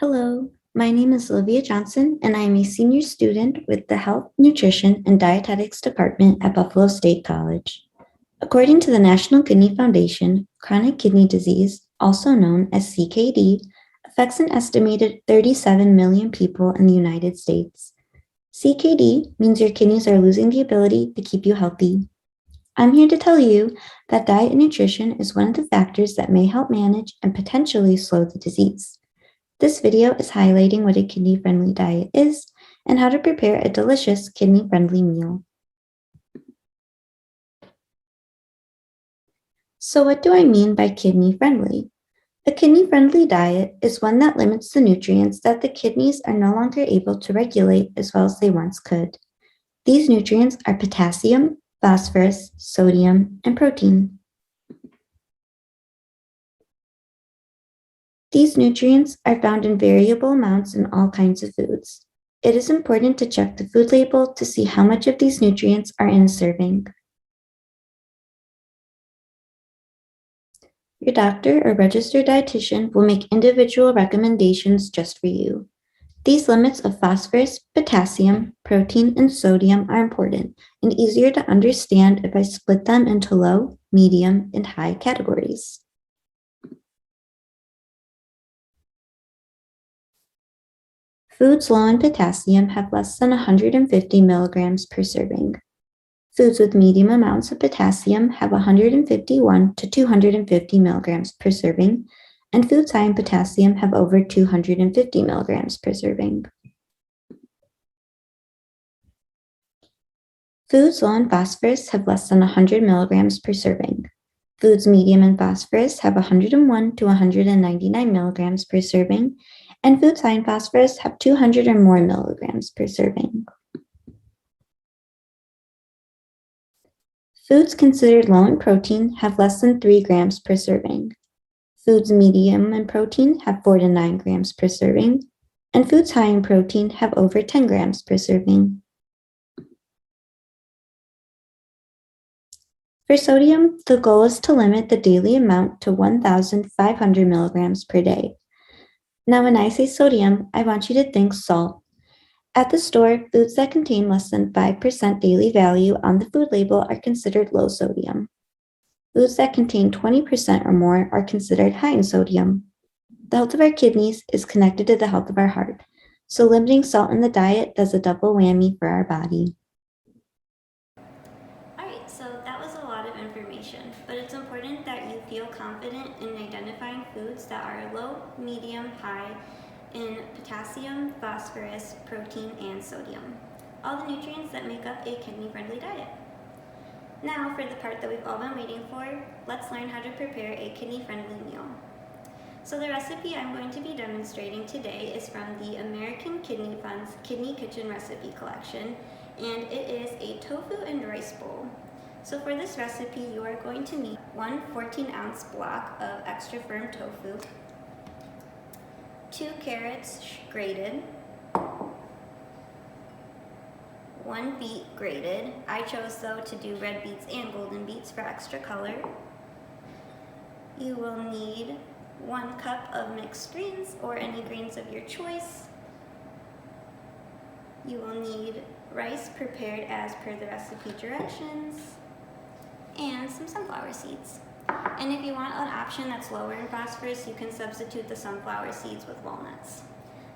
Hello, my name is Olivia Johnson, and I am a senior student with the Health, Nutrition, and Dietetics Department at Buffalo State College. According to the National Kidney Foundation, chronic kidney disease, also known as CKD, affects an estimated 37 million people in the United States. CKD means your kidneys are losing the ability to keep you healthy. I'm here to tell you that diet and nutrition is one of the factors that may help manage and potentially slow the disease. This video is highlighting what a kidney-friendly diet is and how to prepare a delicious kidney-friendly meal. So what do I mean by kidney-friendly? A kidney-friendly diet is one that limits the nutrients that the kidneys are no longer able to regulate as well as they once could. These nutrients are potassium, phosphorus, sodium, and protein. These nutrients are found in variable amounts in all kinds of foods. It is important to check the food label to see how much of these nutrients are in a serving. Your doctor or registered dietitian will make individual recommendations just for you. These limits of phosphorus, potassium, protein, and sodium are important and easier to understand if I split them into low, medium, and high categories. Foods low in potassium have less than 150 milligrams per serving. Foods with medium amounts of potassium have 151 to 250 milligrams per serving, and foods high in potassium have over 250 milligrams per serving. Foods low in phosphorus have less than 100 milligrams per serving. Foods medium in phosphorus have 101 to 199 milligrams per serving, and foods high in phosphorus have 200 or more milligrams per serving. Foods considered low in protein have less than 3 grams per serving. Foods medium in protein have 4 to 9 grams per serving, and foods high in protein have over 10 grams per serving. For sodium, the goal is to limit the daily amount to 1,500 milligrams per day. Now, when I say sodium, I want you to think salt. At the store, foods that contain less than 5% daily value on the food label are considered low sodium. Foods that contain 20% or more are considered high in sodium. The health of our kidneys is connected to the health of our heart, so limiting salt in the diet does a double whammy for our body. Alright, so that was a lot of information, but it's important that you feel confident in identifying foods that are low, medium, high in potassium, phosphorus, protein, and sodium. All the nutrients that make up a kidney-friendly diet. Now for the part that we've all been waiting for, let's learn how to prepare a kidney-friendly meal. So the recipe I'm going to be demonstrating today is from the American Kidney Fund's Kidney Kitchen Recipe Collection, and it is a tofu and rice bowl. So for this recipe, you are going to need one 14-ounce block of extra firm tofu, 2 carrots grated, 1 beet grated. I chose though to do red beets and golden beets for extra color. You will need 1 cup of mixed greens or any greens of your choice. You will need rice prepared as per the recipe directions, and some sunflower seeds. And if you want an option that's lower in phosphorus, you can substitute the sunflower seeds with walnuts.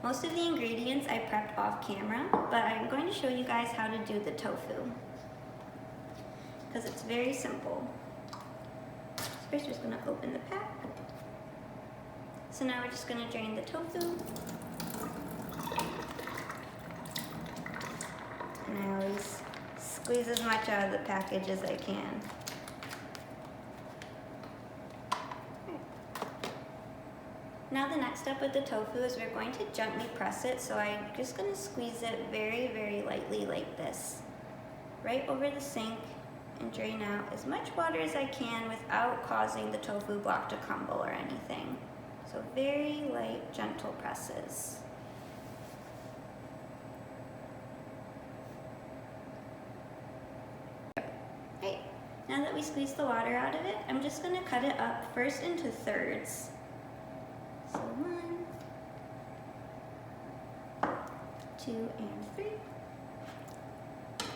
Most of the ingredients I prepped off camera, but I'm going to show you guys how to do the tofu, because it's very simple. First, we're just going to open the pack. So now we're just going to drain the tofu. And I always squeeze as much out of the package as I can. Now the next step with the tofu is we're going to gently press it, so I'm just going to squeeze it very, very lightly like this, right over the sink, and drain out as much water as I can without causing the tofu block to crumble or anything. So very light, gentle presses. Right, now that we squeezed the water out of it, I'm just going to cut it up first into thirds. So 1, 2, and 3.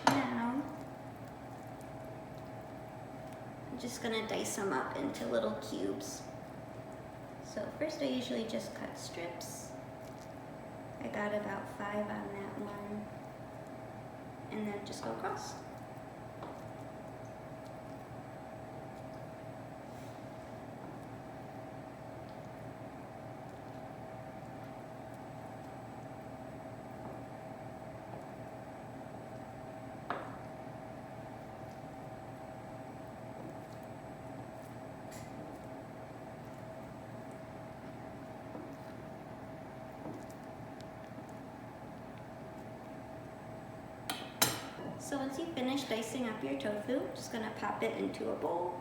Now, I'm just gonna dice them up into little cubes. So first I usually just cut strips. I got about 5 on that one. And then just go across. So once you finish dicing up your tofu, just gonna pop it into a bowl.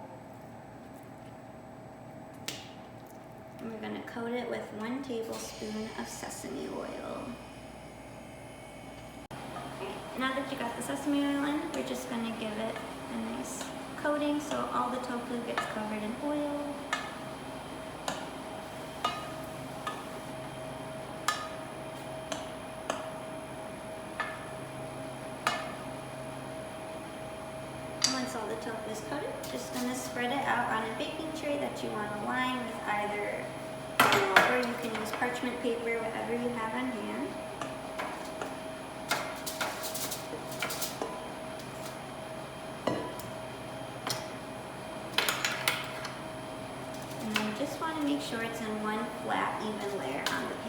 And we're gonna coat it with 1 tablespoon of sesame oil. Okay, now that you got the sesame oil in, we're just gonna give it a nice coating so all the tofu gets covered in oil. Once all the tofu is coated, just gonna spread it out on a baking tray that you want to line with either foil or you can use parchment paper, whatever you have on hand. And then just want to make sure it's in one flat, even layer on the pan.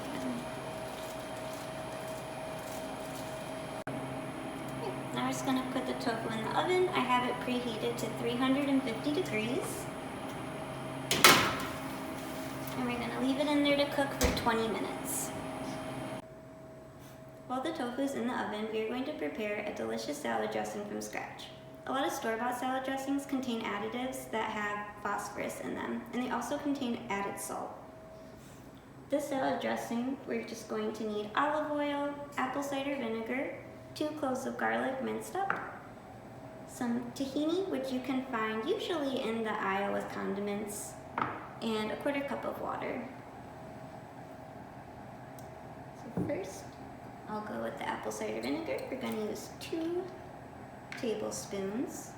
Now we're just going to put the tofu in the oven. I have it preheated to 350 degrees. And we're going to leave it in there to cook for 20 minutes. While the tofu is in the oven, we are going to prepare a delicious salad dressing from scratch. A lot of store-bought salad dressings contain additives that have phosphorus in them, and they also contain added salt. This salad dressing, we're just going to need olive oil, apple cider vinegar, 2 cloves of garlic minced up, some tahini, which you can find usually in the aisle with condiments, and a 1/4 cup of water. So first, I'll go with the apple cider vinegar. We're going to use 2 tablespoons.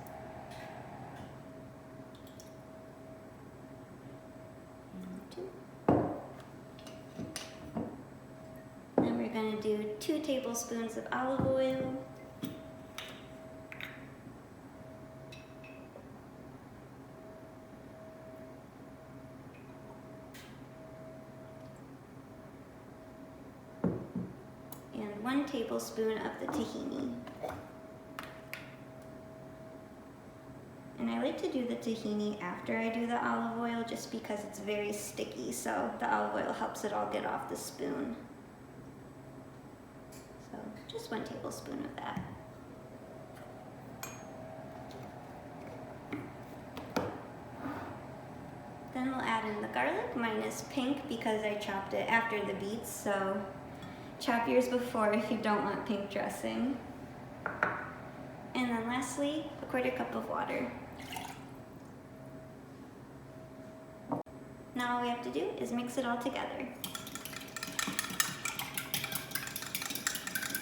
Then we're going to do 2 tablespoons of olive oil. And 1 tablespoon of the tahini. And I like to do the tahini after I do the olive oil just because it's very sticky, so the olive oil helps it all get off the spoon. So just 1 tablespoon of that. Then we'll add in the garlic. Mine is pink because I chopped it after the beets, so chop yours before if you don't want pink dressing. And then lastly, a 1/4 cup of water. Now all we have to do is mix it all together.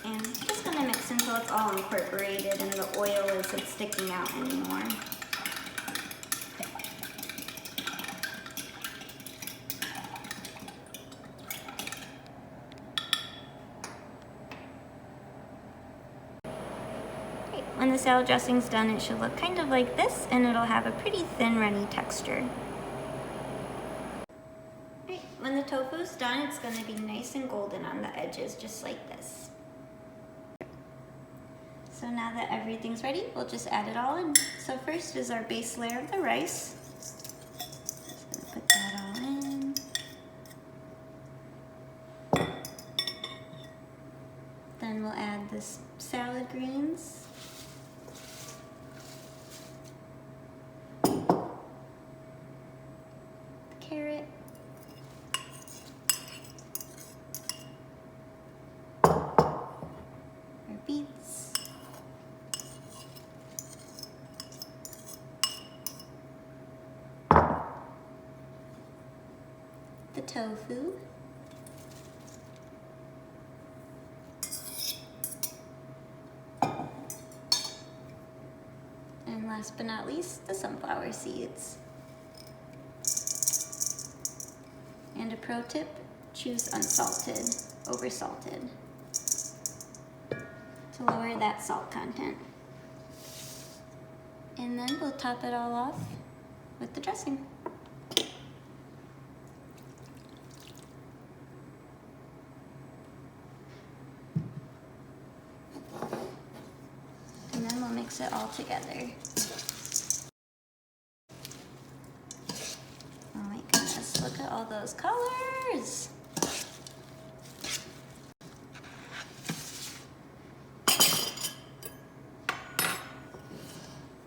And I'm just gonna mix until it's all incorporated and the oil isn't sticking out anymore. When the salad dressing's done, it should look kind of like this, and it'll have a pretty thin, runny texture. Right, when the tofu's done, it's going to be nice and golden on the edges, just like this. So now that everything's ready, we'll just add it all in. So first is our base layer of the rice. Just going to put that all in. Then we'll add this salad greens. Carrot, our beets, the tofu, last but not least, the sunflower seeds. And a pro tip, choose unsalted over salted to lower that salt content. And then we'll top it all off with the dressing. And then we'll mix it all together. Oh my goodness, look at all those colors!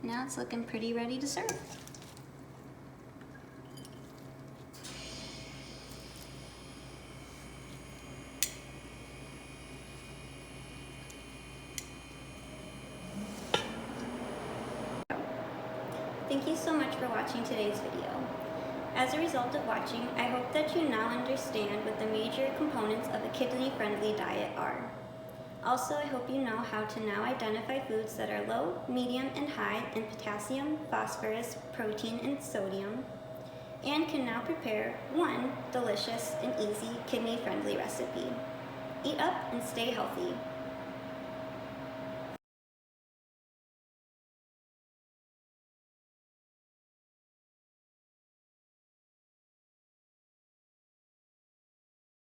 Now it's looking pretty ready to serve. Thank you so much for watching today's video. As a result of watching, I hope that you now understand what the major components of a kidney-friendly diet are. Also, I hope you know how to now identify foods that are low, medium, and high in potassium, phosphorus, protein, and sodium, and can now prepare one delicious and easy kidney-friendly recipe. Eat up and stay healthy.